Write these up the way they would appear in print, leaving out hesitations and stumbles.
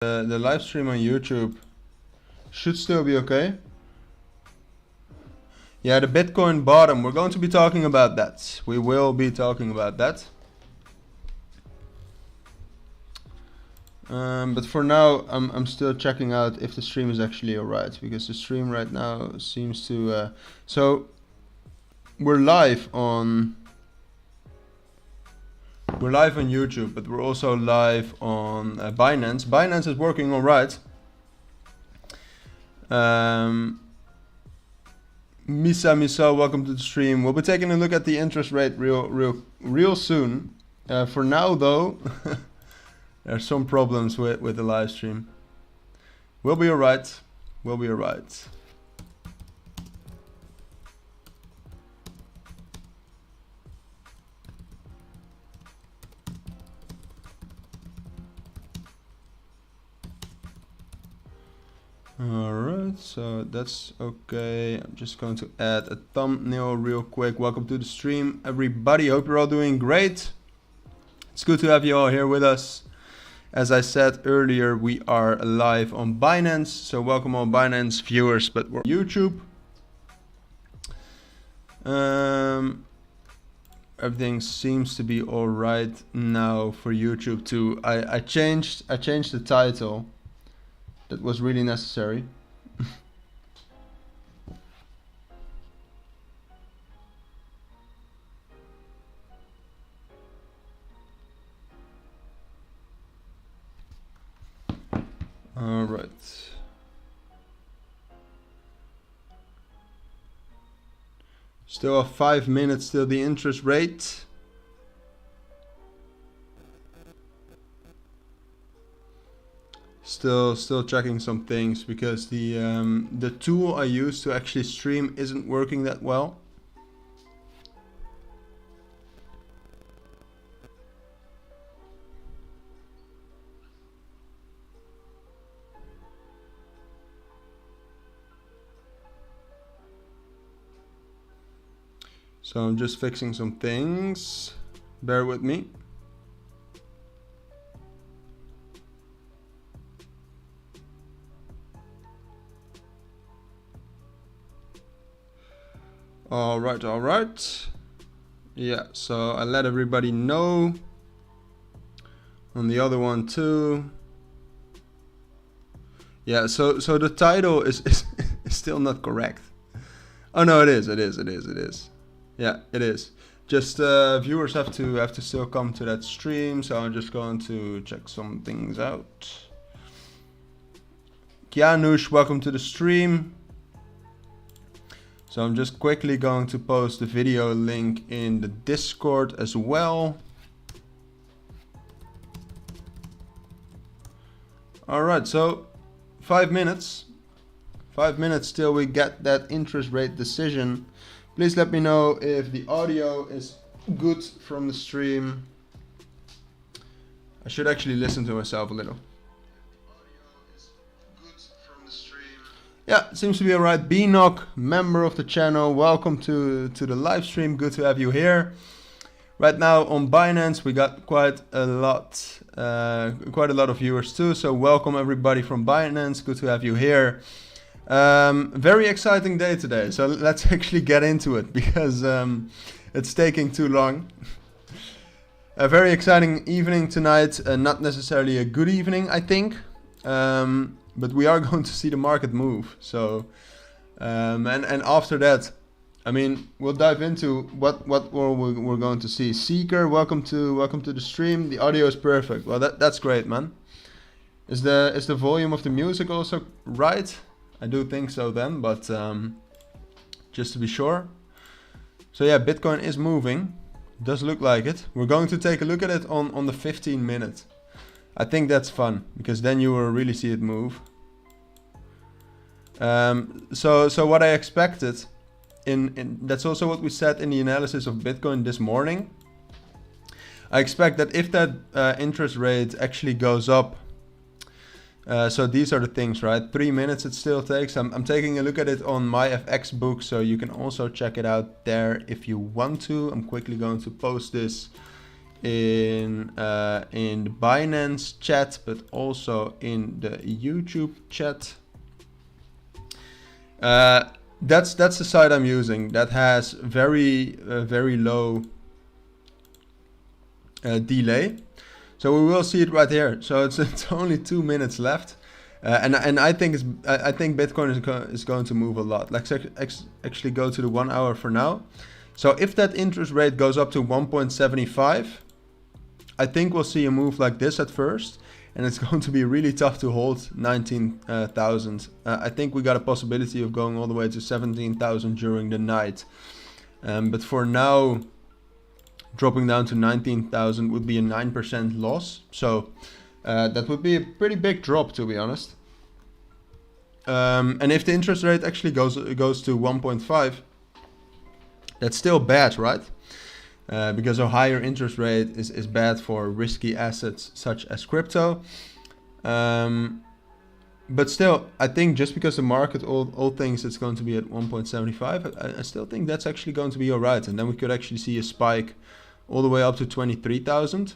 The live stream on YouTube should still be okay. Yeah, the Bitcoin bottom, we're going to be talking about that. We will be talking about that. But for now, I'm still checking out if the stream is actually alright, because the stream right now seems to... so, we're live on YouTube, but we're also live on Binance. Binance is working alright. Misa, welcome to the stream. We'll be taking a look at the interest rate real soon. For now, though, there's some problems with the live stream. We'll be alright. We'll be alright. Alright, so that's okay. I'm just going to add a thumbnail real quick. Welcome to the stream, everybody. Hope you're all doing great. It's good to have you all here with us. As I said earlier, we are live on Binance, so welcome all Binance viewers, but we're on YouTube. Everything seems to be alright now for YouTube too. I changed the title. That was really necessary. All right. Still have 5 minutes till the interest rate. Still checking some things because the tool I use to actually stream isn't working that well. So I'm just fixing some things. Bear with me. All right. Yeah, so I let everybody know on the other one too. Yeah, so the title is still not correct. Oh no, it is. Yeah, it is. Just viewers have to still come to that stream, so I'm just going to check some things out. Kianush, welcome to the stream. So I'm just quickly going to post the video link in the Discord as well. All right, so 5 minutes. 5 minutes till we get that interest rate decision. Please let me know if the audio is good from the stream. I should actually listen to myself a little. Yeah, seems to be alright. Bnock, member of the channel, welcome to the live stream. Good to have you here. Right now on Binance, we got quite a lot of viewers too. So welcome everybody from Binance. Good to have you here. Very exciting day today. So let's actually get into it because it's taking too long. A very exciting evening tonight. Not necessarily a good evening, I think. But we are going to see the market move. So, and after that, I mean, we'll dive into what we're going to see. Seeker, welcome to the stream. The audio is perfect. Well, that's great, man. Is the volume of the music also right? I do think so then, but just to be sure. So yeah, Bitcoin is moving. Does look like it. We're going to take a look at it on the 15 minute. I think that's fun because then you will really see it move. So what I expected that's also what we said in the analysis of Bitcoin this morning. I expect that if that interest rate actually goes up, so these are the things, right? 3 minutes it still takes. I'm taking a look at it on my FX book, so you can also check it out there if you want to. I'm quickly going to post this in the Binance chat, but also in the YouTube chat. That's the site I'm using. That has very low delay. So we will see it right here. So it's only 2 minutes left, and I think Bitcoin is going to move a lot. Let's actually go to the 1 hour for now. So if that interest rate goes up to 1.75, I think we'll see a move like this at first, and it's going to be really tough to hold 19,000. I think we got a possibility of going all the way to 17,000 during the night, but for now, dropping down to 19,000 would be a 9% loss. So that would be a pretty big drop, to be honest. And if the interest rate actually goes to 1.5, that's still bad, right? Because a higher interest rate is bad for risky assets such as crypto. But still, I think just because the market all thinks it's going to be at 1.75, I still think that's actually going to be all right. And then we could actually see a spike all the way up to 23,000.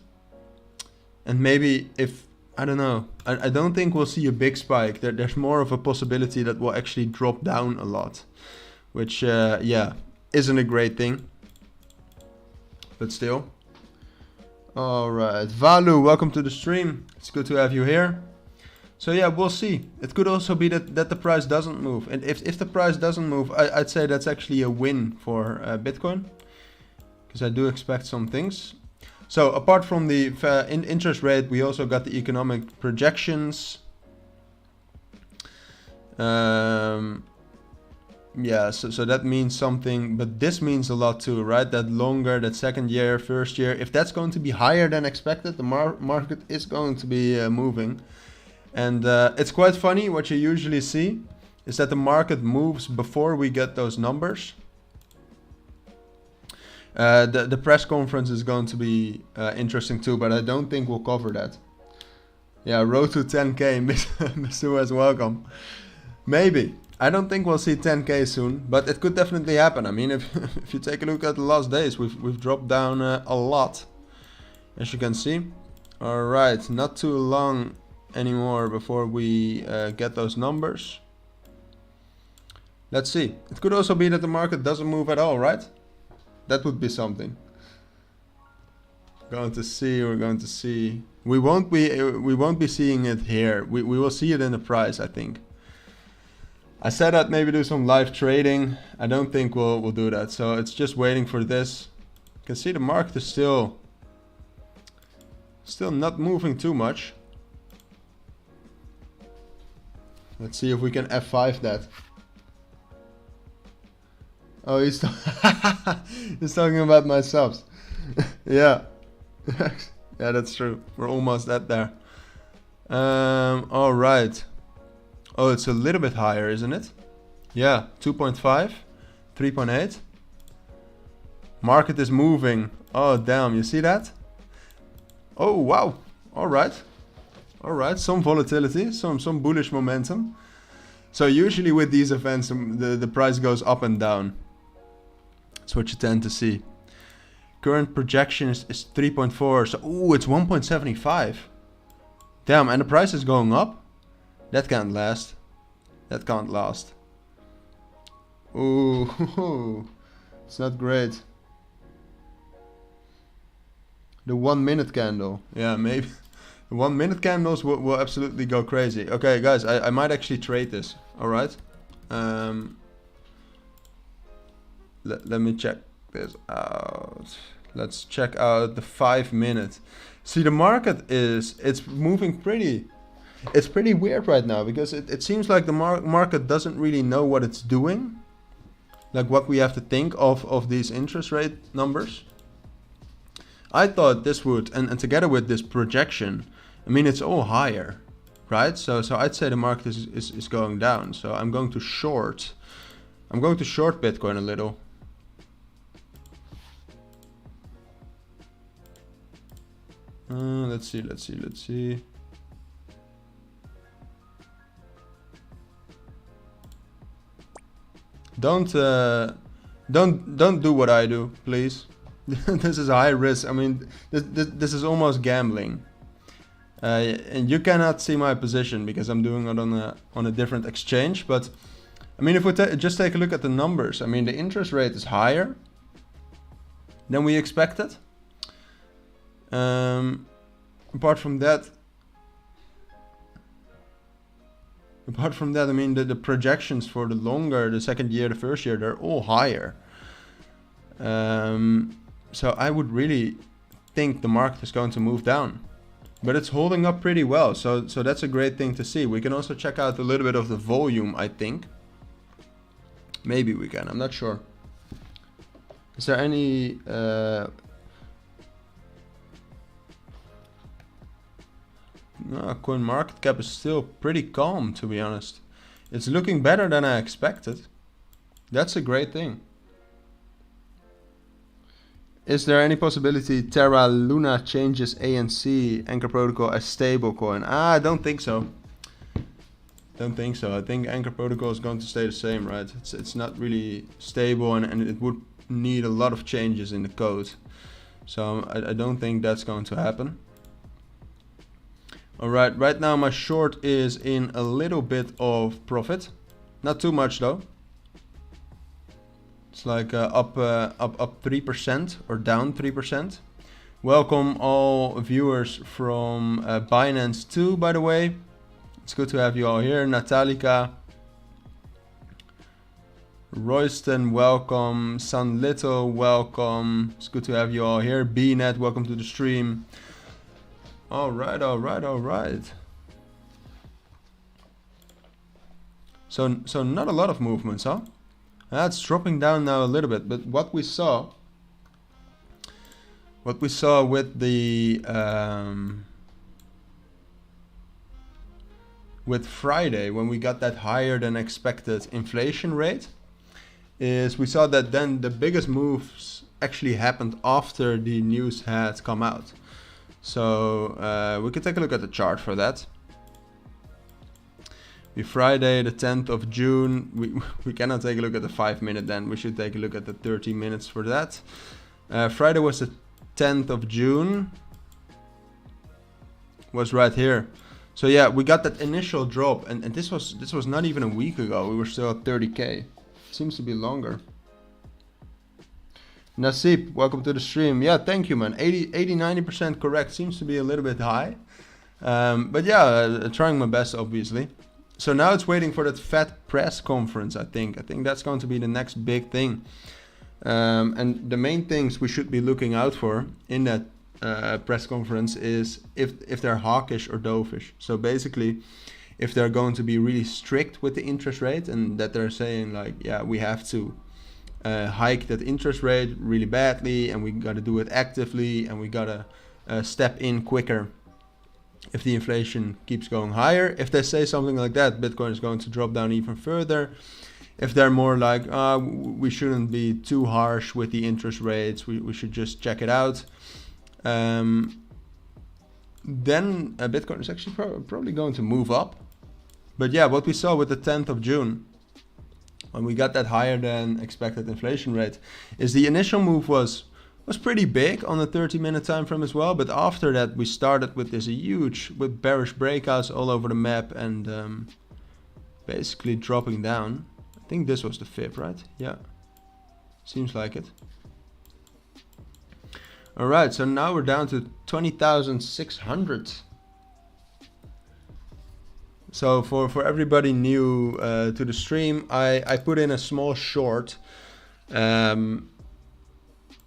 And maybe if, I don't know, I don't think we'll see a big spike. There's more of a possibility that we'll actually drop down a lot, which, yeah, isn't a great thing. But still. All right, Valu, welcome to the stream. It's good to have you here. So yeah, we'll see. It could also be that the price doesn't move. And if the price doesn't move, I'd say that's actually a win for Bitcoin, because I do expect some things. So apart from the interest rate, we also got the economic projections. Yeah, so that means something, but this means a lot too, right? That longer, that second year, first year, if that's going to be higher than expected, the market is going to be moving. And it's quite funny. What you usually see is that the market moves before we get those numbers. The press conference is going to be interesting too, but I don't think we'll cover that. Yeah, road to 10K, Mr. West, welcome. Maybe. I don't think we'll see 10K soon, but it could definitely happen. I mean, if you take a look at the last days, we've dropped down a lot, as you can see. All right, not too long anymore before we get those numbers. Let's see. It could also be that the market doesn't move at all, right? That would be something. We're going to see. We won't be seeing it here. We will see it in the price, I think. I said I'd maybe do some live trading. I don't think we'll do that. So it's just waiting for this. You can see the market is still not moving too much. Let's see if we can F5 that. Oh, he's talking about my subs. Yeah. Yeah, that's true. We're almost at there. All right. Oh, it's a little bit higher, isn't it? Yeah, 2.5, 3.8. Market is moving. Oh, damn, you see that? Oh, wow. All right. All right, some volatility, some bullish momentum. So usually with these events, the price goes up and down. That's what you tend to see. Current projection is 3.4. So, ooh, it's 1.75. Damn, and the price is going up. That can't last. That can't last. Ooh, it's not great. The 1 minute candle. Yeah, maybe. The 1 minute candles will absolutely go crazy. Okay, guys, I might actually trade this. All right. Let me check this out. Let's check out the 5 minute. See, the market it's moving pretty. It's pretty weird right now because it seems like the market doesn't really know what it's doing. Like what we have to think of these interest rate numbers. I thought this would, and together with this projection, I mean, it's all higher, right? So I'd say the market is going down. So I'm going to short Bitcoin a little. Let's see. Don't do what I do, please. This is high risk. I mean, this is almost gambling. And you cannot see my position because I'm doing it on a different exchange. But I mean, if we just take a look at the numbers, I mean, the interest rate is higher than we expected. Apart from that, I mean, the projections for the second year, the first year, they're all higher. So I would really think the market is going to move down, but it's holding up pretty well. So that's a great thing to see. We can also check out a little bit of the volume, I think. Maybe we can, I'm not sure. Is there any no, coin market cap is still pretty calm, to be honest. It's looking better than I expected. That's a great thing. Is there any possibility Terra Luna changes ANC Anchor Protocol as stablecoin? I don't think so. Don't think so. I think Anchor Protocol is going to stay the same, right? It's not really stable, and it would need a lot of changes in the code. So I don't think that's going to happen. Alright, right now my short is in a little bit of profit. Not too much though. It's like up 3% or down 3%. Welcome all viewers from Binance too, by the way. It's good to have you all here. Natalika, Royston, welcome. Sun Little, welcome. It's good to have you all here. BNet, welcome to the stream. Alright. So not a lot of movements, huh? That's dropping down now a little bit, but what we saw with the with Friday, when we got that higher than expected inflation rate, is we saw that then the biggest moves actually happened after the news had come out. So we can take a look at the chart for that. Friday the 10th of June, we cannot take a look at the 5-minute then, we should take a look at the 30 minutes for that. Friday was the 10th of June, was right here. So yeah, we got that initial drop, and this was not even a week ago, we were still at 30k. Seems to be longer. Nasib, welcome to the stream. Yeah, thank you, man. 80-90% correct. Seems to be a little bit high. But yeah, trying my best, obviously. So now it's waiting for that Fed press conference, I think. I think that's going to be the next big thing. And the main things we should be looking out for in that press conference is if they're hawkish or dovish. So basically, if they're going to be really strict with the interest rate, and that they're saying like, yeah, we have to hike that interest rate really badly, and we got to do it actively, and we got to step in quicker if the inflation keeps going higher. If they say something like that, Bitcoin is going to drop down even further. If they're more like, we shouldn't be too harsh with the interest rates, we should just check it out, then Bitcoin is actually probably going to move up. But yeah, what we saw with the 10th of June, when we got that higher than expected inflation rate, is the initial move was pretty big on the 30-minute time frame as well, but after that we started with this with bearish breakouts all over the map, and basically dropping down. I think this was the fib, right? Yeah, seems like it. All right, so now we're down to 20,600. So for everybody new to the stream, I put in a small short.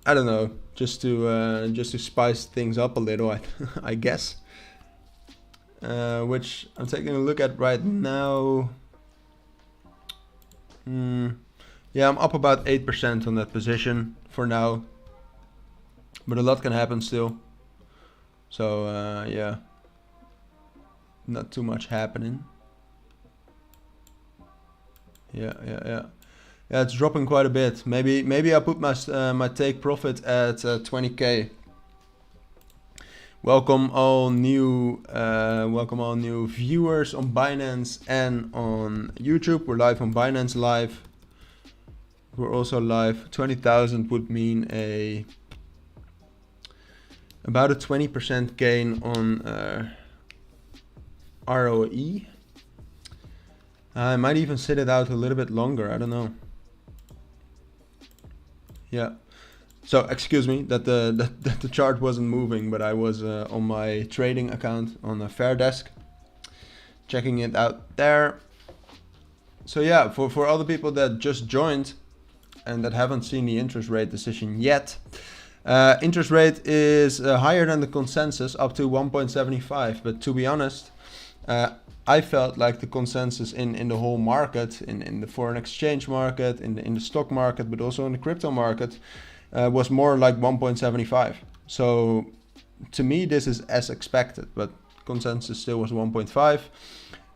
I don't know, just to spice things up a little, I guess. Which I'm taking a look at right now. Yeah, I'm up about 8% on that position for now, but a lot can happen still. So yeah, not too much happening. Yeah, it's dropping quite a bit. Maybe I'll put my take profit at 20k. Welcome all new viewers on Binance and on YouTube. We're live on Binance Live. We're also live. 20,000 would mean a about a 20% gain on ROE. I might even sit it out a little bit longer, I don't know. Yeah, so excuse me that the chart wasn't moving, but I was on my trading account on the Fairdesk, checking it out there. So yeah, for other people that just joined and that haven't seen the interest rate decision yet, interest rate is higher than the consensus, up to 1.75. But to be honest, I felt like the consensus in the whole market, in the foreign exchange market, in the stock market, but also in the crypto market, was more like 1.75. So to me, this is as expected, but consensus still was 1.5.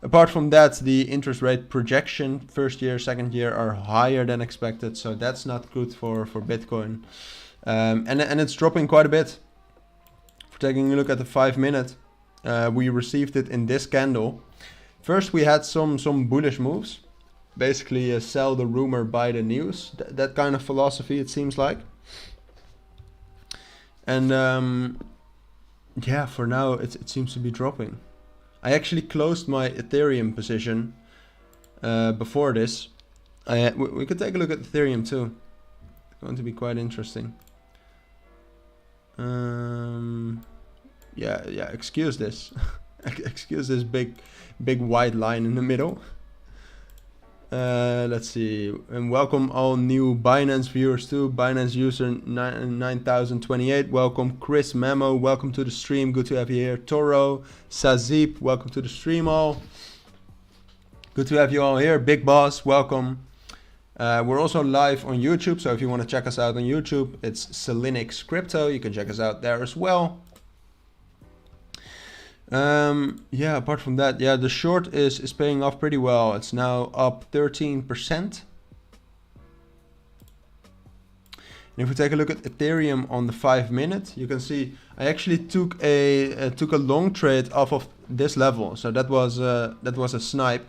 Apart from that, the interest rate projection, first year, second year, are higher than expected. So that's not good for Bitcoin. And it's dropping quite a bit. For taking a look at the 5-minute, we received it in this candle. First, we had some bullish moves. Basically, sell the rumor, buy the news. That kind of philosophy, it seems like. And yeah, for now, it seems to be dropping. I actually closed my Ethereum position before this. We could take a look at Ethereum too. It's going to be quite interesting. Yeah, excuse this. Excuse this big white line in the middle. Let's see, and welcome all new Binance viewers too. Binance user 9028, welcome. Chris Memo, welcome to the stream, good to have you here. Toro, Sazip, welcome to the stream all. Good to have you all here. Big Boss, welcome. We're also live on YouTube, so if you want to check us out on YouTube, it's cilinixfxcapital. You can check us out there as well. Yeah, apart from that, yeah, the short is paying off pretty well. It's now up 13%. And if we take a look at Ethereum on the 5-minute, you can see I actually took a long trade off of this level. So that was a snipe.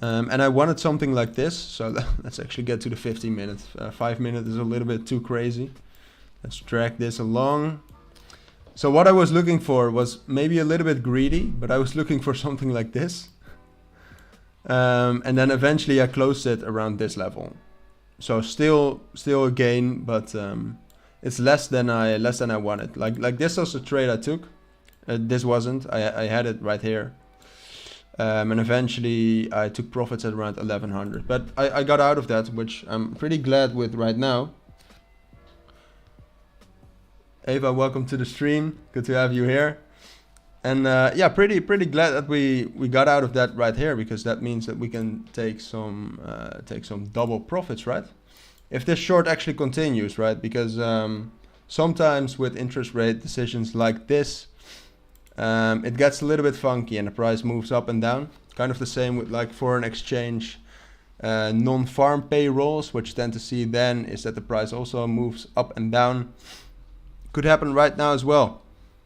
And I wanted something like this. So let's actually get to the 15-minute. 5-minute is a little bit too crazy. Let's drag this along. So what I was looking for was maybe a little bit greedy, but I was looking for something like this. And then eventually I closed it around this level. So still a gain, but it's less than I wanted. Like this was a trade I took. This wasn't. I had it right here. And eventually I took profits at around 1100. But I got out of that, which I'm pretty glad with right now. Ava, welcome to the stream. Good to have you here. And yeah, pretty glad that we got out of that right here, because that means that we can take some double profits, right? If this short actually continues, right? Because sometimes with interest rate decisions like this, it gets a little bit funky and the price moves up and down. Kind of the same with like foreign exchange non-farm payrolls, which tend to see then is that the price also moves up and down. Could happen right now as well.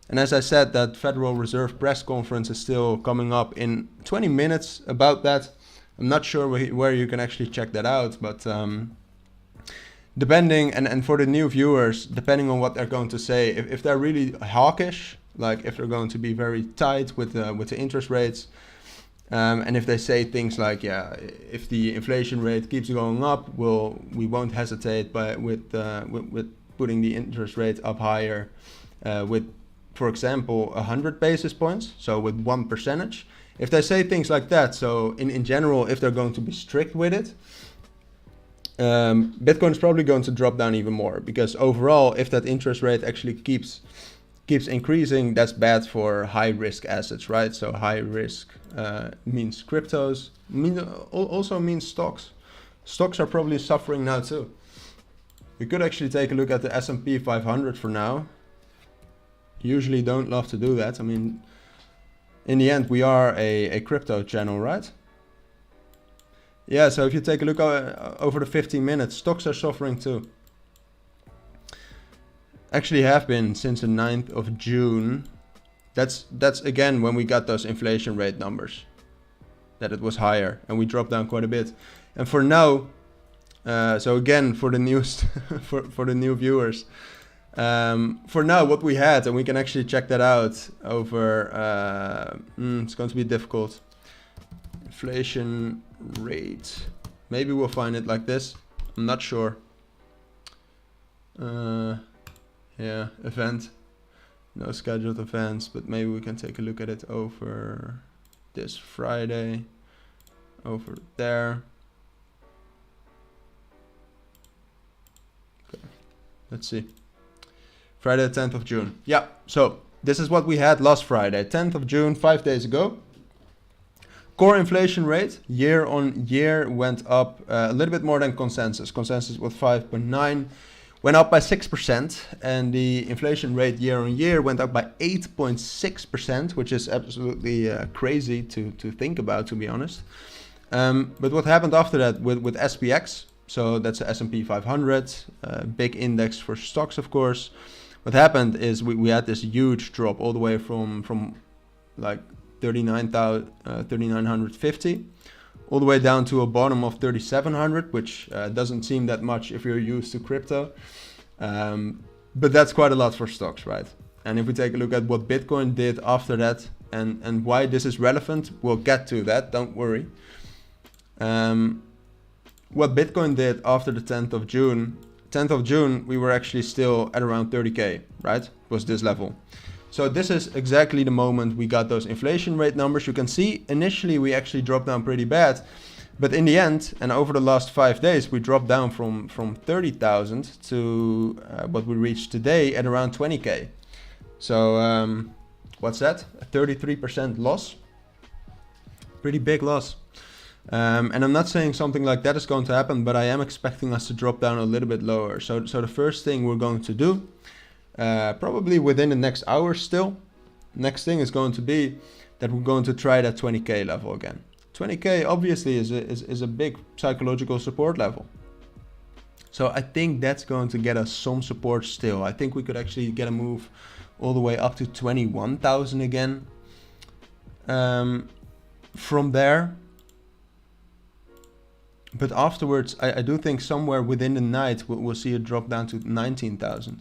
And as I said, that Federal Reserve press conference is still coming up in 20 minutes about that. I'm not sure where you can actually check that out, but depending, and for the new viewers, depending on what they're going to say, if they're really hawkish, like if they're going to be very tight with the interest rates, and if they say things like, yeah, if the inflation rate keeps going up, we won't hesitate with putting the interest rate up higher with, for example, 100 basis points, so with 1%. If they say things like that, so in general, if they're going to be strict with it, Bitcoin is probably going to drop down even more, because overall, if that interest rate actually keeps increasing, that's bad for high risk assets, right? So high risk means cryptos, also means stocks. Stocks are probably suffering now too. We could actually take a look at the S&P 500 for now. Usually don't love to do that. I mean, in the end, we are a crypto channel, right? Yeah, so if you take a look over the 15 minutes, stocks are suffering too. Actually have been since the 9th of June. That's again when we got those inflation rate numbers, that it was higher, and we dropped down quite a bit. And for now, so again, for the news, for the new viewers, For now, what we had, and we can actually check that out over, it's going to be difficult. Inflation rate. Maybe we'll find it like this. I'm not sure. Yeah, event. No scheduled events, but maybe we can take a look at it over this Friday. Over there. Okay, let's see. Friday the 10th of June. Yeah, so this is what we had last Friday, 10th of June, 5 days ago. Core inflation rate year on year went up a little bit more than consensus. Consensus was 5.9, went up by 6%, and the inflation rate year on year went up by 8.6%, which is absolutely crazy to think about, to be honest. But what happened after that with SPX, so that's the S&P 500, big index for stocks, of course. What happened is we had this huge drop all the way from like 39,950 all the way down to a bottom of 3,700, which doesn't seem that much if you're used to crypto. But that's quite a lot for stocks, right? And if we take a look at what Bitcoin did after that and why this is relevant, we'll get to that, don't worry. What Bitcoin did after the 10th of June, we were actually still at around 30K, right? Was this level. So this is exactly the moment we got those inflation rate numbers. You can see initially we actually dropped down pretty bad, but in the end, and over the last 5 days, we dropped down from 30,000 to what we reached today at around 20K. So what's that? A 33% loss? Pretty big loss. And I'm not saying something like that is going to happen, but I am expecting us to drop down a little bit lower. So the first thing we're going to do, probably within the next hour still, next thing is going to be that we're going to try that 20K level again. 20K obviously is a big psychological support level. So I think that's going to get us some support still. I think we could actually get a move all the way up to 21,000 again. From there. But afterwards, I do think somewhere within the night, we'll see a drop down to 19,000.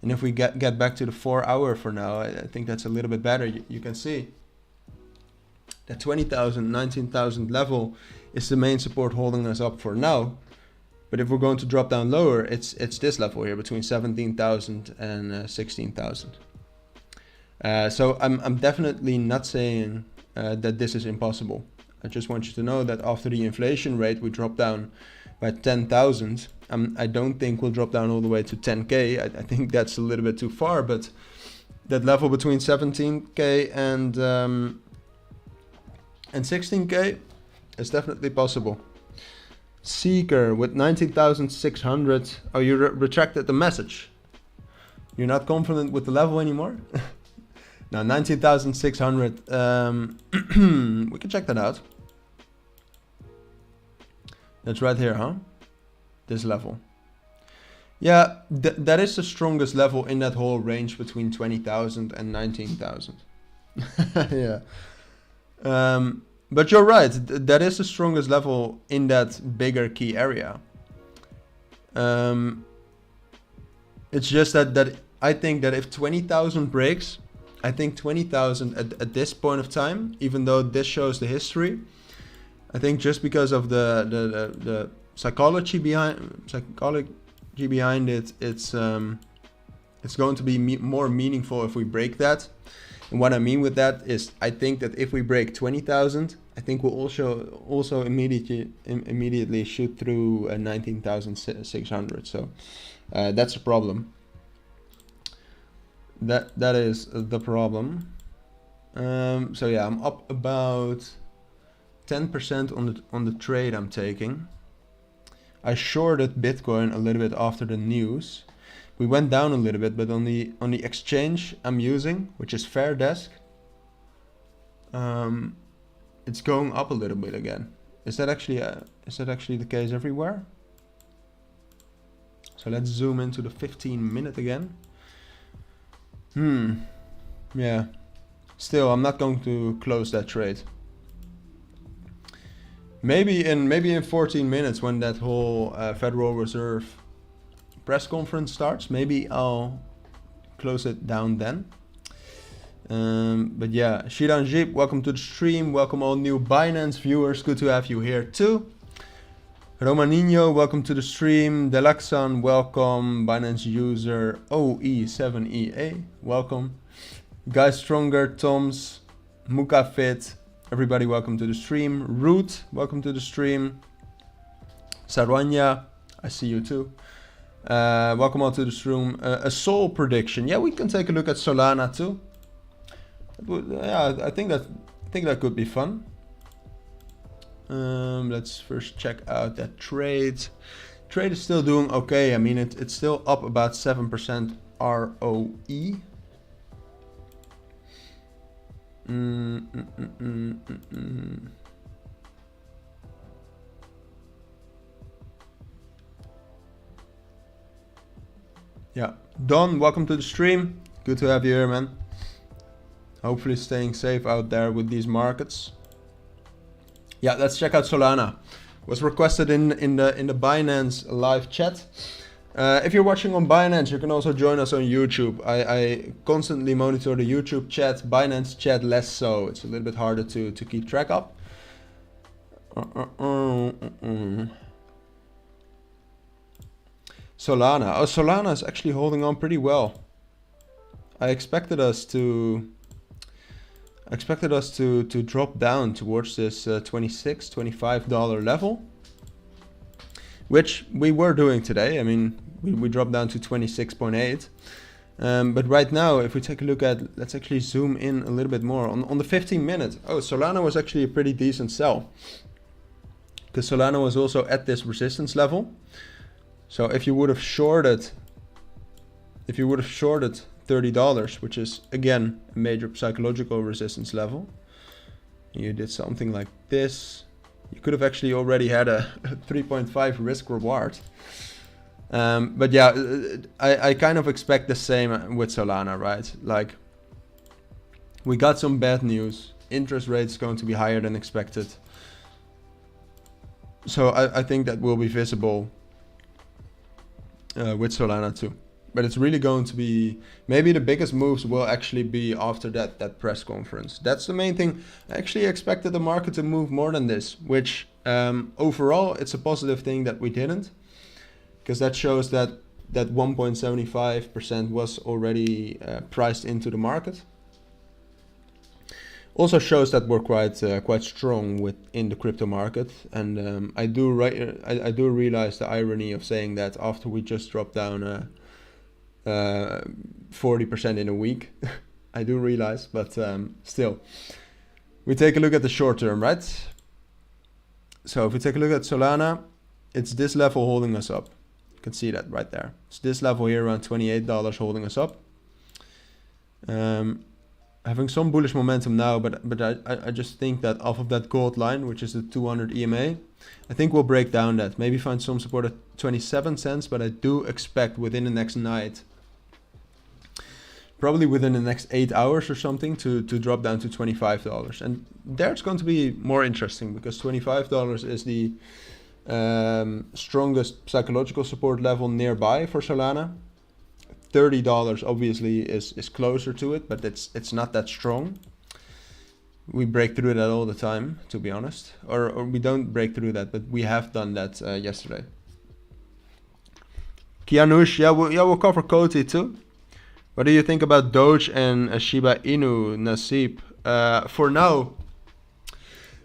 And if we get back to the 4 hour for now, I think that's a little bit better. You can see that 20,000, 19,000 level is the main support holding us up for now. But if we're going to drop down lower, it's this level here between 17,000 and 16,000. So I'm definitely not saying that this is impossible. I just want you to know that after the inflation rate, we dropped down by 10,000. I don't think we'll drop down all the way to 10K. I think that's a little bit too far, but that level between 17K and 16K is definitely possible. Seeker with 19,600. Oh, you retracted the message. You're not confident with the level anymore? Now 19,600, we can check that out. That's right here, huh? This level. Yeah, that is the strongest level in that whole range between 20,000 and 19,000. Yeah. But you're right, that is the strongest level in that bigger key area. It's just that I think that if 20,000 breaks, I think 20,000 at this point of time, even though this shows the history, I think just because of the psychology behind it, it's going to be more meaningful if we break that. And what I mean with that is, I think that if we break 20,000, I think we'll also immediately shoot through 19,600. So that's a problem. That is the problem. So yeah, I'm up about 10% on the trade I'm taking. I shorted Bitcoin a little bit after the news. We went down a little bit, but on the exchange I'm using, which is Fairdesk, it's going up a little bit again. Is that actually the case everywhere? So let's zoom into the 15-minute again. Yeah. Still, I'm not going to close that trade. Maybe in 14 minutes, when that whole Federal Reserve press conference starts. Maybe I'll close it down then. But yeah, Shiran Jeep, welcome to the stream. Welcome all new Binance viewers. Good to have you here too. Romaninho, welcome to the stream. Delaxan, welcome. Binance user OE7EA, welcome. Guy Stronger, Toms, Mukafit, everybody welcome to the stream. Root, welcome to the stream. Sarwanya, I see you too. Welcome all to the stream. A Sol prediction. Yeah, we can take a look at Solana too. Yeah, I think that could be fun. Let's first check out that trade. Trade is still doing okay. I mean, it's still up about 7% ROE. Yeah, Don, welcome to the stream. Good to have you here, man. Hopefully staying safe out there with these markets. Yeah, let's check out Solana. Was requested in the Binance live chat. If you're watching on Binance, you can also join us on YouTube. I constantly monitor the YouTube chat, Binance chat less so. It's a little bit harder to keep track of. Solana. Oh, Solana is actually holding on pretty well. I expected us to drop down towards this $26, $25 level, which we were doing today. I mean, we dropped down to 26.8. But right now, if we take a look at, let's actually zoom in a little bit more on the 15 minute. Oh, Solana was actually a pretty decent sell, because Solana was also at this resistance level. So if you would have shorted $30, which is again a major psychological resistance level, and you did something like this, you could have actually already had a 3.5 risk reward. But yeah, I kind of expect the same with Solana, right? Like, we got some bad news. Interest rates going to be higher than expected. So I think that will be visible with Solana too. But it's really going to be, maybe the biggest moves will actually be after that press conference. That's the main thing. I actually expected the market to move more than this, which overall it's a positive thing that we didn't, because that shows that 1.75% was already priced into the market. Also shows that we're quite strong within the crypto market, and I do realize the irony of saying that after we just dropped down 40% in a week. I do realize, but still, we take a look at the short term, right? So if we take a look at Solana, it's this level holding us up. You can see that right there. It's this level here around $28 holding us up. Having some bullish momentum now, but I just think that off of that gold line, which is the 200 EMA, I think we'll break down that. Maybe find some support at 27 cents, but I do expect within the next night, probably within the next 8 hours or something, to drop down to $25. And there it's going to be more interesting, because $25 is the strongest psychological support level nearby for Solana. $30 obviously is closer to it, but it's not that strong. We break through that all the time, to be honest, or we don't break through that, but we have done that yesterday. Kianush, yeah, we'll cover Koti too. What do you think about Doge and Shiba Inu, Nasib? For now,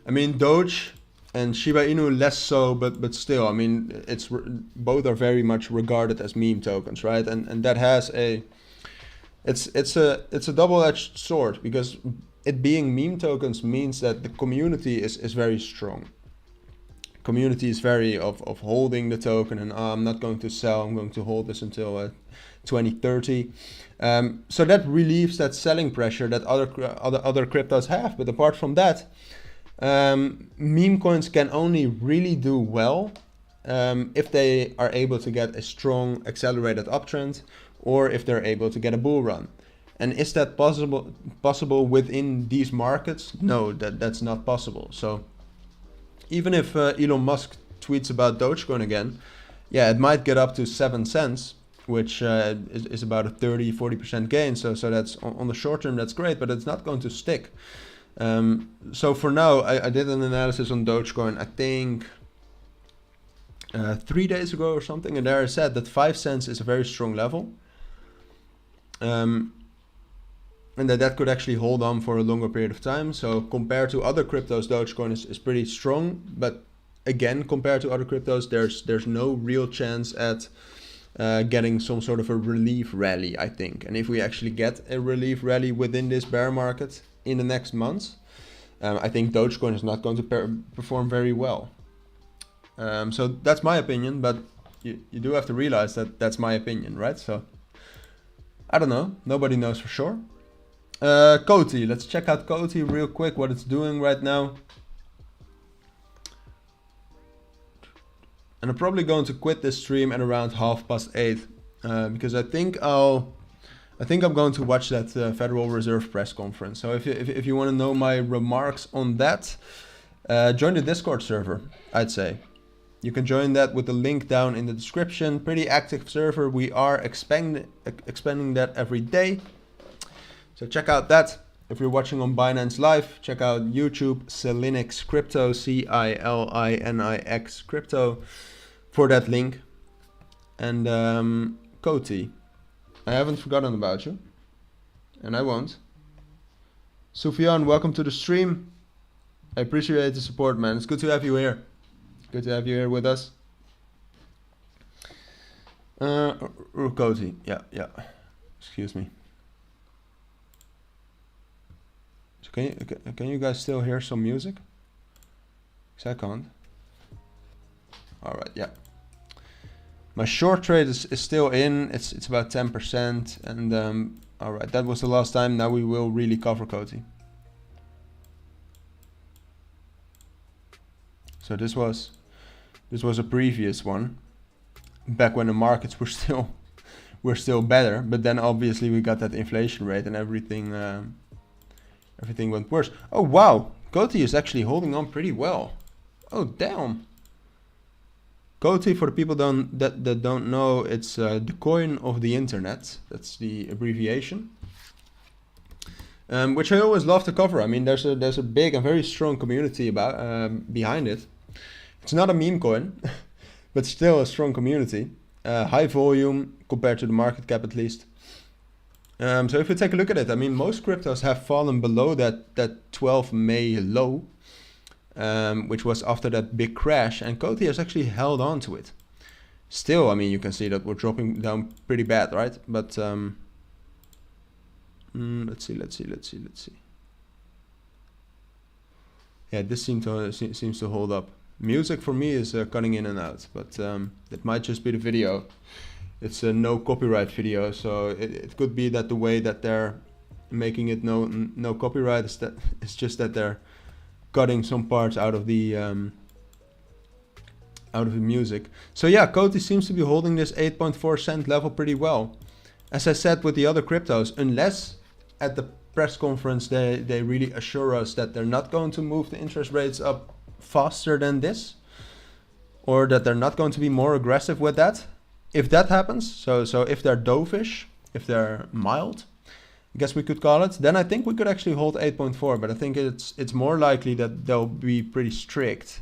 I mean, Doge and Shiba Inu less so, but still, I mean, both are very much regarded as meme tokens, right? And that has it's a double-edged sword, because it being meme tokens means that the community is very strong. Community is very of holding the token, and I'm not going to sell, I'm going to hold this until 2030. So that relieves that selling pressure that other cryptos have. But apart from that, meme coins can only really do well if they are able to get a strong accelerated uptrend, or if they're able to get a bull run. And is that possible within these markets? No, that's not possible. So even if Elon Musk tweets about Dogecoin again, yeah, it might get up to 7 cents, which is about a 30-40% gain. So that's on the short term, that's great, but it's not going to stick. So for now, I did an analysis on Dogecoin, I think 3 days ago or something, and there I said that 5 cents is a very strong level. And that could actually hold on for a longer period of time. So compared to other cryptos, Dogecoin is pretty strong. But again, compared to other cryptos, there's no real chance at getting some sort of a relief rally, I think. And if we actually get a relief rally within this bear market in the next months, I think Dogecoin is not going to perform very well. So that's my opinion, but you do have to realize that that's my opinion, right? So I don't know. Nobody knows for sure. Coty, let's check out Coty real quick, what it's doing right now. And I'm probably going to quit this stream at around 8:30 because I think I'm going to watch that Federal Reserve press conference. So if you want to know my remarks on that, join the Discord server, I'd say. You can join that with the link down in the description. Pretty active server. We are expanding that every day. So check out that. If you're watching on Binance Live, check out YouTube, cilinixcrypto, CILINIX crypto, for that link. And Coty, I haven't forgotten about you, and I won't. Sufyan, welcome to the stream. I appreciate the support, man. It's good to have you here. Good to have you here with us. Coty, yeah. Excuse me. So can you guys still hear some music? Because I can't. All right, yeah. My short trade is still in. It's about 10%, and all right, that was the last time. Now we will really cover Coty. So this was a previous one, back when the markets were still better. But then obviously we got that inflation rate and everything. Everything went worse. Oh wow, Coty is actually holding on pretty well. Oh damn. Coty, for the people that don't know, it's the coin of the internet. That's the abbreviation. Which I always love to cover. I mean, there's a big and very strong community behind it. It's not a meme coin, but still a strong community. High volume compared to the market cap at least. So if you take a look at it, I mean, most cryptos have fallen below that 12 May low, which was after that big crash, and Coty has actually held on to it. Still, I mean, you can see that we're dropping down pretty bad, right? But let's see. Yeah, this seems to hold up. Music for me is cutting in and out, but it might just be the video. It's a no copyright video, so it could be that the way that they're making it no copyright is that it's just that they're cutting some parts out of the music. So yeah, Coty seems to be holding this 8.4 cent level pretty well. As I said with the other cryptos, unless at the press conference they really assure us that they're not going to move the interest rates up faster than this, or that they're not going to be more aggressive with that. If that happens, so if they're dovish, if they're mild, I guess we could call it, then I think we could actually hold 8.4, but I think it's more likely that they'll be pretty strict.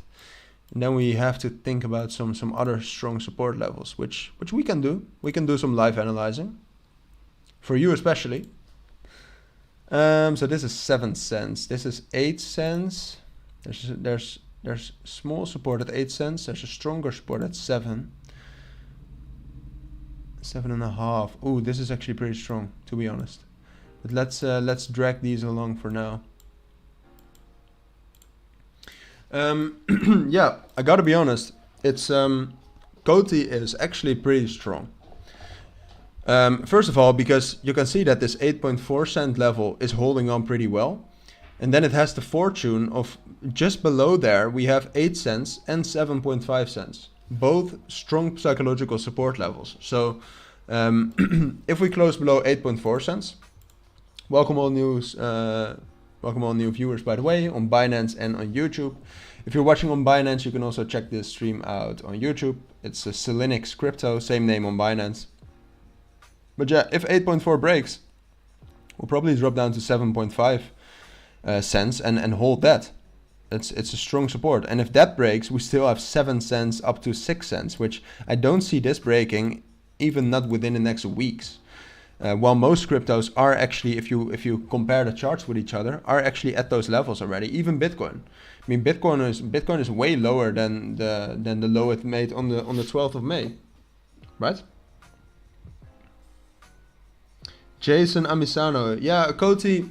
And then we have to think about some other strong support levels, which we can do. We can do some live analyzing, for you especially. So this is 7 cents. This is 8 cents. There's small support at 8 cents. There's a stronger support at 7. 7.5. Ooh, this is actually pretty strong, to be honest. But let's drag these along for now. Yeah, I gotta be honest. It's Coty is actually pretty strong. First of all, because you can see that this 8.4 cent level is holding on pretty well. And then it has the fortune of just below there, we have 8 cents and 7.5 cents. Both strong psychological support levels. So if we close below 8.4 cents, welcome all new Welcome all new viewers, by the way, on Binance and on YouTube. If you're watching on Binance, you can also check this stream out on YouTube. It's a cilinixfxcapital, same name on Binance. But yeah, if 8.4 breaks, we'll probably drop down to 7.5 cents and hold that. It's a strong support. And if that breaks, we still have 7 cents up to 6 cents, which I don't see this breaking, even not within the next weeks. While most cryptos are actually, if you compare the charts with each other, are actually at those levels already. Even Bitcoin. I mean, Bitcoin is way lower than the low it made on the 12th of May, right? Jason Amisano, yeah, Koti.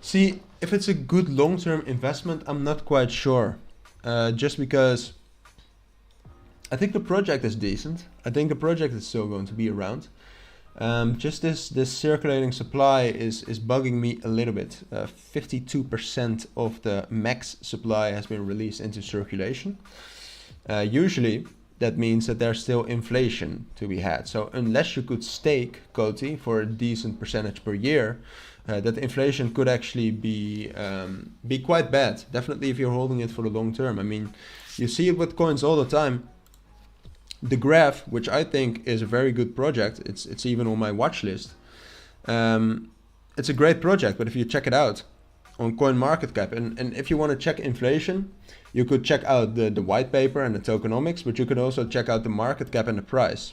See, if it's a good long-term investment, I'm not quite sure. Just because I think the project is decent. I think the project is still going to be around. Just this circulating supply is bugging me a little bit. 52% of the max supply has been released into circulation. Usually that means that there's still inflation to be had. So unless you could stake Koti for a decent percentage per year, that inflation could actually be quite bad. Definitely if you're holding it for the long term. I mean, you see it with coins all the time. The Graph, which I think is a very good project, it's even on my watch list. It's a great project, but if you check it out on CoinMarketCap, and if you want to check inflation, you could check out the white paper and the tokenomics, but you could also check out the market cap and the price.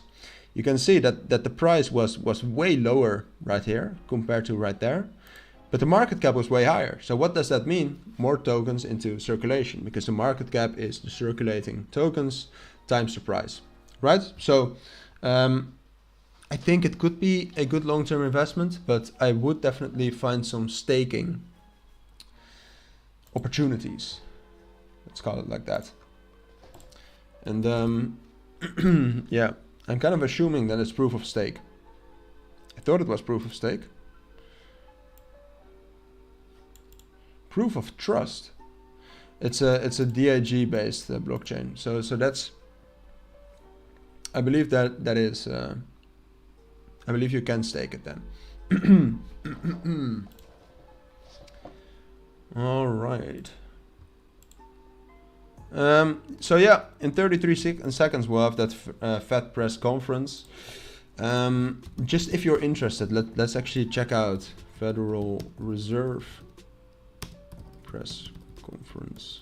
You can see that the price was way lower right here compared to right there, but the market cap was way higher. So what does that mean? More tokens into circulation, because the market cap is the circulating tokens times the price. Right, so I think it could be a good long-term investment, but I would definitely find some staking opportunities. Let's call it like that. And yeah, I'm kind of assuming that it's proof of stake. I thought it was proof of stake. Proof of trust. It's a DIG based blockchain. So that's. I believe that is. I believe you can stake it then. All right. So yeah, in 33 seconds we'll have that Fed press conference. Just if you're interested, let's actually check out Federal Reserve press conference.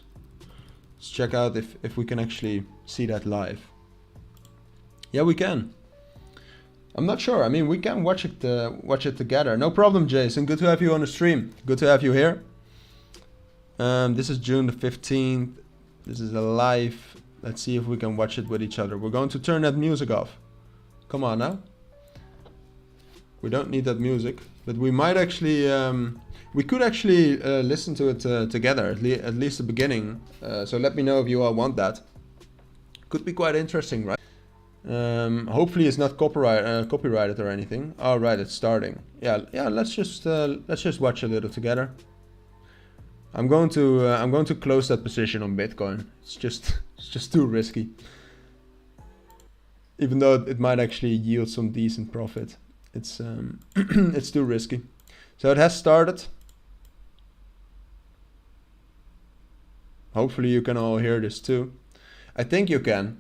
Let's check out if we can actually see that live. Yeah, we can. I'm not sure. I mean, we can watch it together. No problem, Jason. Good to have you on the stream. Good to have you here. This is June the 15th. This is a live. Let's see if we can watch it with each other. We're going to turn that music off. Come on now. We don't need that music, but we might actually. We could actually listen to it together, at least the beginning. So let me know if you all want that. Could be quite interesting, right? Hopefully it's not copyrighted or anything. All right, it's starting. Yeah. Let's just watch a little together. I'm going to close that position on Bitcoin. It's just too risky. Even though it might actually yield some decent profit, it's it's too risky. So it has started. Hopefully you can all hear this too. I think you can.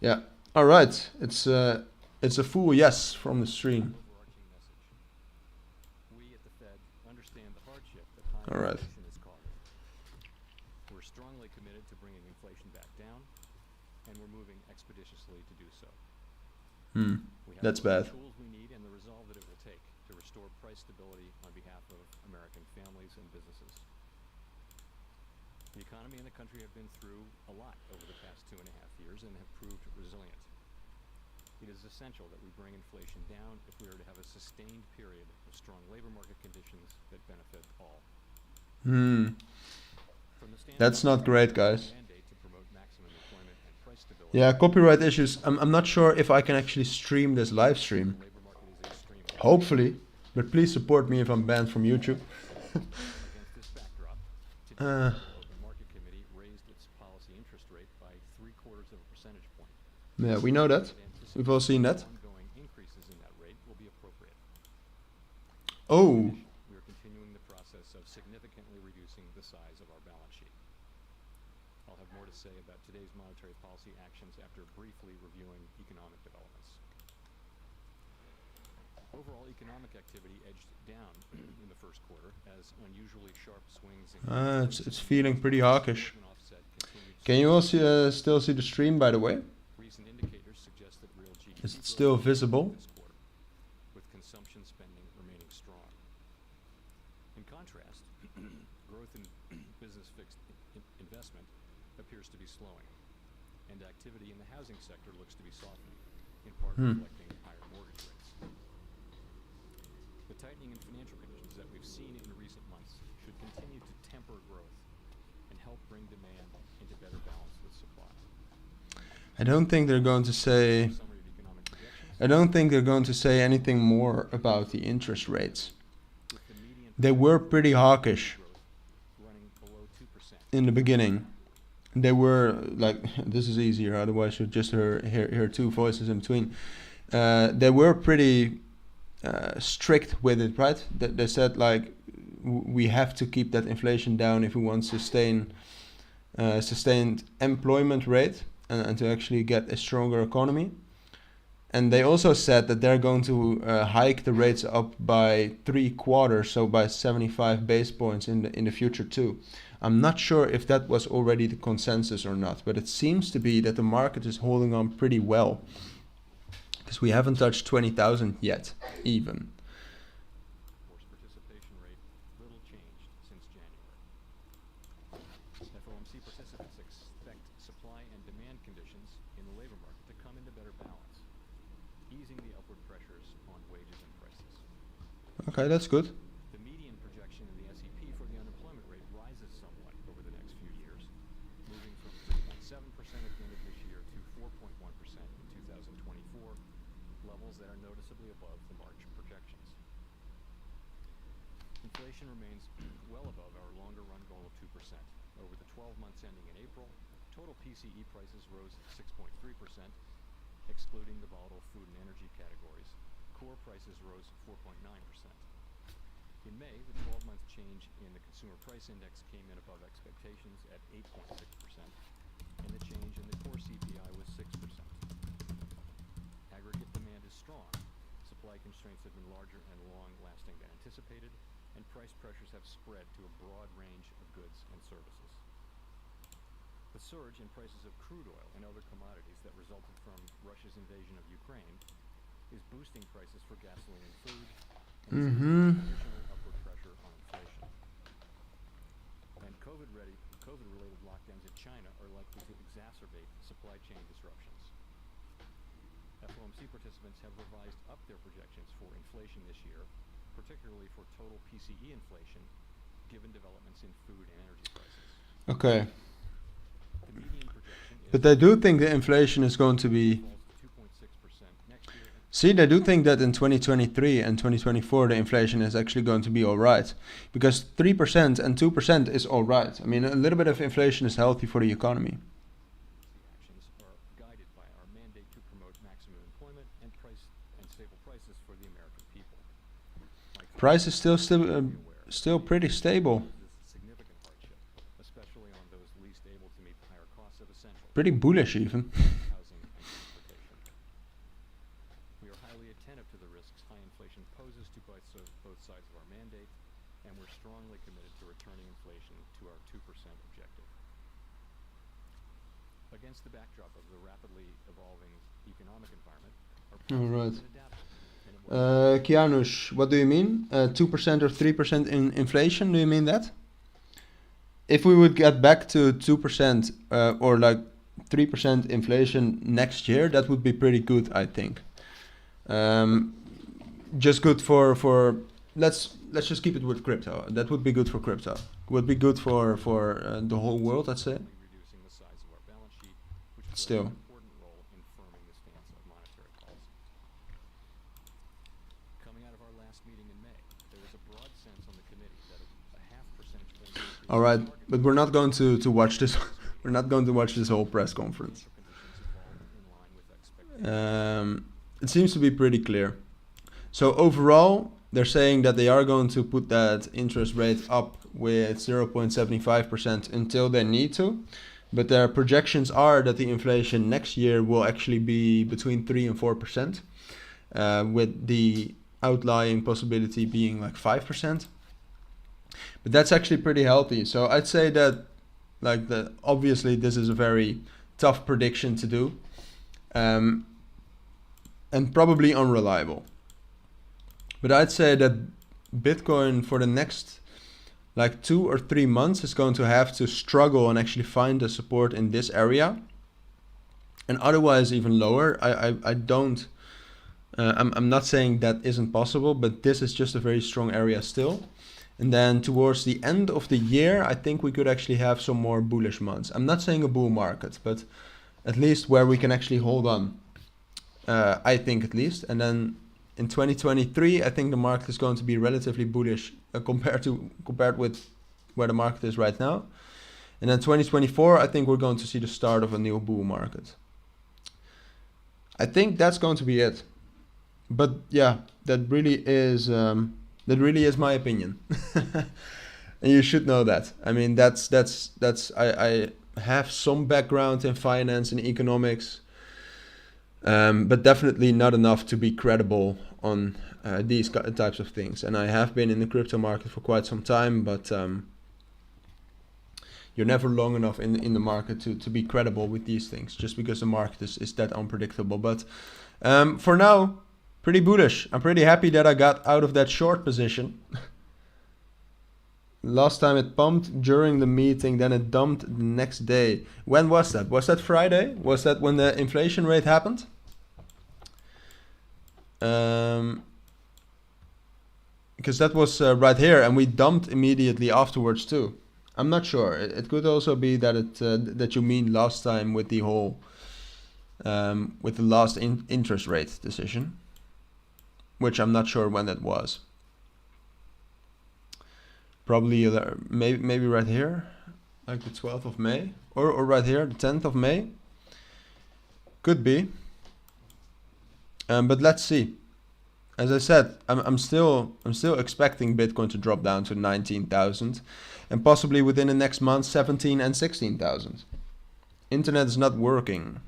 Yeah. All right. It's a full yes from the stream. All right. We're strongly committed to bringing inflation back down, and we're moving expeditiously to do so. That's bad. Tools we need and the resolve that it will take to restore price stability on behalf of American families and businesses. The economy and the country have been through a lot over the past 2.5 years and have proved resilient. It is essential that we bring inflation down if we are to have a sustained period of strong labor market conditions that benefit all. That's not great, guys. Yeah, copyright issues. I'm not sure if I can actually stream this live stream. Hopefully, but please support me if I'm banned from YouTube. Yeah, we know that. We've all seen that. Oh, We are continuing the process of significantly reducing the size of our balance sheet. I'll have more to say about today's monetary policy actions after briefly reviewing economic developments. Overall economic activity edged down in the first quarter as unusually sharp swings in it's feeling pretty hawkish. offset continued. Can you also still see the stream, by the way? Recent indicators suggest that real GDP Is it still growth visible? this quarter, with consumption spending remaining strong. In contrast, growth in business fixed investment appears to be slowing, and activity in the housing sector looks to be softening, in part reflecting higher mortgage rates. The tightening in financial conditions that we've seen in recent months should continue to temper growth and help bring demand into better balance with supply. I don't think they're going to say. Summary of economic projections. I don't think they're going to say anything more about the interest rates. With the median They were pretty hawkish growth running below 2%. in the beginning. They were like, this is easier, otherwise you just hear two voices in between. They were pretty strict with it, right? They said like, we have to keep that inflation down if we want sustained employment rate and to actually get a stronger economy. And they also said that they're going to hike the rates up by 3/4, so by 75 base points in the future too. I'm not sure if that was already the consensus or not, but it seems to be that the market is holding on pretty well, because we haven't touched 20,000 yet, even. Forced participation rate little changed since January. FOMC participants expect supply and demand conditions in the labor market to come into better balance, easing the upward pressures on wages and prices. Okay, that's good. The median projection in the SEP for the unemployment rate rises somewhat over the next few years, moving from 3.7% at the end of this year to 4.1% in 2024, levels that are noticeably above the March projections. Inflation remains well above our longer run goal of 2%. Over the 12 months ending in April, total PCE prices rose 6.3%, excluding the volatile food and energy categories. Core prices rose 4.9%. In May, the 12-month change in the Consumer Price Index came in above expectations at 8.6%, and the change in the core CPI was 6%. Aggregate demand is strong. Supply constraints have been larger and long-lasting than anticipated, and price pressures have spread to a broad range of goods and services. The surge in prices of crude oil and other commodities that resulted from Russia's invasion of Ukraine is boosting prices for gasoline and food, and additional upward pressure on inflation. And COVID-related lockdowns in China are likely to exacerbate supply chain disruptions. FOMC participants have revised up their projections for inflation this year, particularly for total PCE inflation, given developments in food and energy prices. Okay. The median projection is But they do think the inflation is going to be... falls to 2.6% next year. See, they do think that in 2023 and 2024 the inflation is actually going to be alright. Because 3% and 2% is alright. I mean, a little bit of inflation is healthy for the economy. Actions are guided by our mandate to promote maximum employment and stable prices for the American people. Price is still pretty stable. This is significant hardship, especially on those least able to meet the higher costs of essentials, Pretty bullish even. housing, and transportation. We are highly attentive to the risks high inflation poses to both sides of our mandate, and we're strongly committed to returning inflation to our 2% objective. Against the backdrop of the rapidly evolving economic environment, our All right. policies have adapted. And it was Kianush, what do you mean? 2% or 3% in inflation, do you mean that? If we would get back to 2% or like 3% inflation next year, that would be pretty good, I think. Just good for let's just keep it with crypto. That would be good for crypto. Would be good for the whole world, I'd say. reducing the size of our balance sheet, which plays Still. an important role in firming the stance of monetary policy. Coming out of our last meeting in May, there was a broad sense on the committee that a half percentage point increase All right, in target but we're not going to watch this. We're not going to watch this whole press conference. conditions evolved in line with expectations. It seems to be pretty clear. So overall, they're saying that they are going to put that interest rate up with 0.75% until they need to. But their projections are that the inflation next year will actually be between 3 and 4%, with the outlying possibility being like 5%. But that's actually pretty healthy. So I'd say that, like, obviously this is a very tough prediction to do, and probably unreliable. But I'd say that Bitcoin for the next like 2 or 3 months is going to have to struggle and actually find the support in this area, and otherwise even lower. I'm not saying that isn't possible, but this is just a very strong area still. And then towards the end of the year, I think we could actually have some more bullish months. I'm not saying a bull market, but at least where we can actually hold on. I think at least. And then in 2023, I think the market is going to be relatively bullish compared with where the market is right now. And then 2024, I think we're going to see the start of a new bull market. I think that's going to be it. But yeah, that really is my opinion. And you should know that. I mean, I have some background in finance and economics, but definitely not enough to be credible on these types of things. And I have been in the crypto market for quite some time, but you're never long enough in the market to be credible with these things, just because the market is that unpredictable. But for now, pretty bullish. I'm pretty happy that I got out of that short position. Last time it pumped during the meeting, then it dumped the next day. When was that? Was that Friday? Was that when the inflation rate happened? Because that was right here, and we dumped immediately afterwards too. I'm not sure. It could also be that that you mean last time with the whole with the last interest rate decision, which I'm not sure when that was. Probably maybe right here, like the 12th of May, or right here, the 10th of May. Could be. But let's see. As I said, I'm still expecting Bitcoin to drop down to 19,000, and possibly within the next month 17 and 16,000. Internet is not working.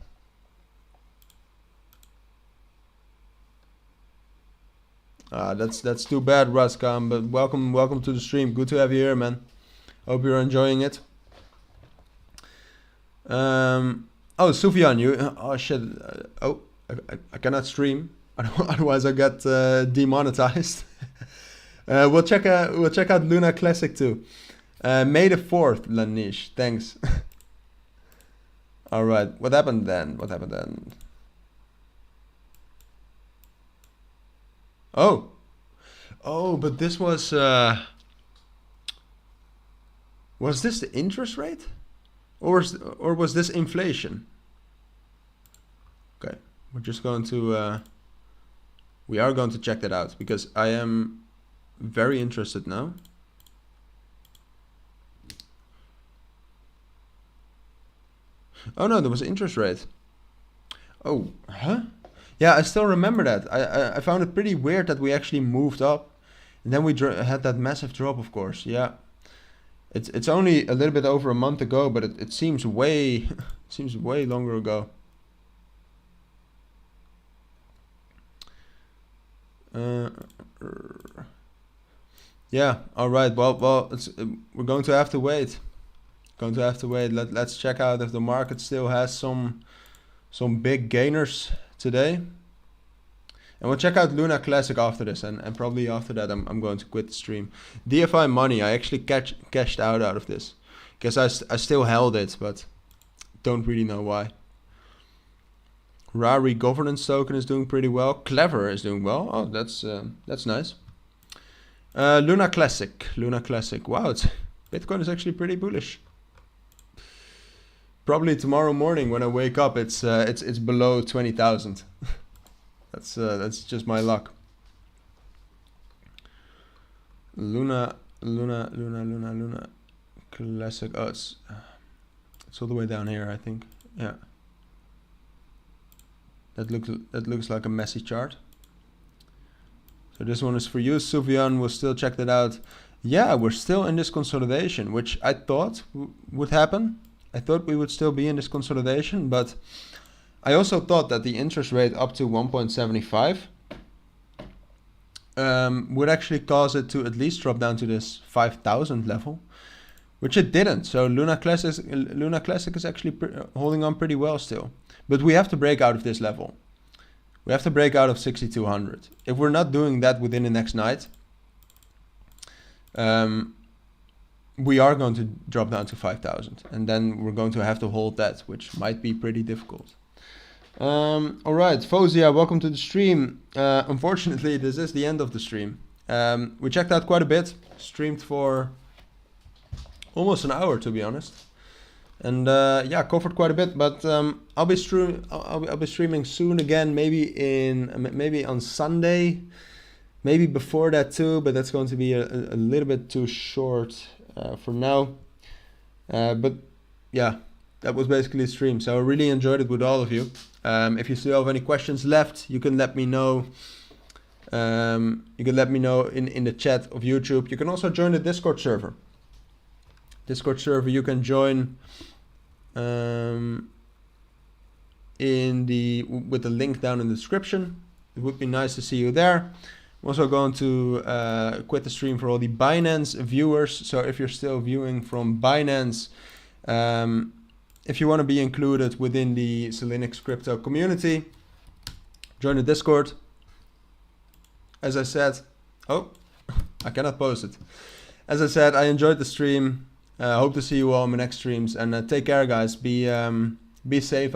That's too bad, Raskam, but welcome to the stream. Good to have you here, man. Hope you're enjoying it. Oh, Sufyan, oh shit. I cannot stream, otherwise I get demonetized. We'll check out Luna Classic too. May the 4th, Lanish. Thanks. All right. What happened then? Oh, but this was this the interest rate, or was this inflation? Okay, we're just going to we are going to check that out, because I am very interested now. Oh no, there was interest rate. Oh, huh? Yeah, I still remember that. I found it pretty weird that we actually moved up, and then we had that massive drop, of course. Yeah, it's only a little bit over a month ago, but it seems way longer ago. Yeah. All right. Well, we're going to have to wait. Let's check out if the market still has some big gainers today, and we'll check out Luna Classic after this, and probably after that I'm going to quit the stream. DFI money, I actually cashed out of this, because I still held it, but don't really know why. Rari governance token is doing pretty well. Clever is doing well. Oh, that's nice. Luna Classic. Wow, Bitcoin is actually pretty bullish. Probably tomorrow morning when I wake up, it's below 20,000. That's just my luck. Luna Classic. Oh, it's all the way down here, I think. Yeah. That looks like a messy chart. So this one is for you, Sufyan. We'll still check that out. Yeah, we're still in this consolidation, which I thought would happen. I thought we would still be in this consolidation, but I also thought that the interest rate up to 1.75 would actually cause it to at least drop down to this 5,000 level, which it didn't. So Luna Classic is actually holding on pretty well still. But we have to break out of this level. We have to break out of 6,200. If we're not doing that within the next night, we are going to drop down to 5,000. And then we're going to have to hold that, which might be pretty difficult. All right, Fozia, welcome to the stream. Unfortunately, this is the end of the stream. We checked out quite a bit, streamed for almost an hour, to be honest, and yeah, covered quite a bit. But I'll be streaming soon again, maybe on Sunday, maybe before that too. But that's going to be a little bit too short for now. But yeah, that was basically a stream. So I really enjoyed it with all of you. If you still have any questions left, you can let me know. You can let me know in the chat of YouTube. You can also join the Discord server. You can join with the link down in the description. It would be nice to see you there. I'm also going to quit the stream for all the Binance viewers. So if you're still viewing from Binance, if you want to be included within the Cilinix crypto community, join the Discord. As I said, oh, I cannot post it. As I said, I enjoyed the stream. Hope to see you all in my next streams, and take care, guys. Be safe out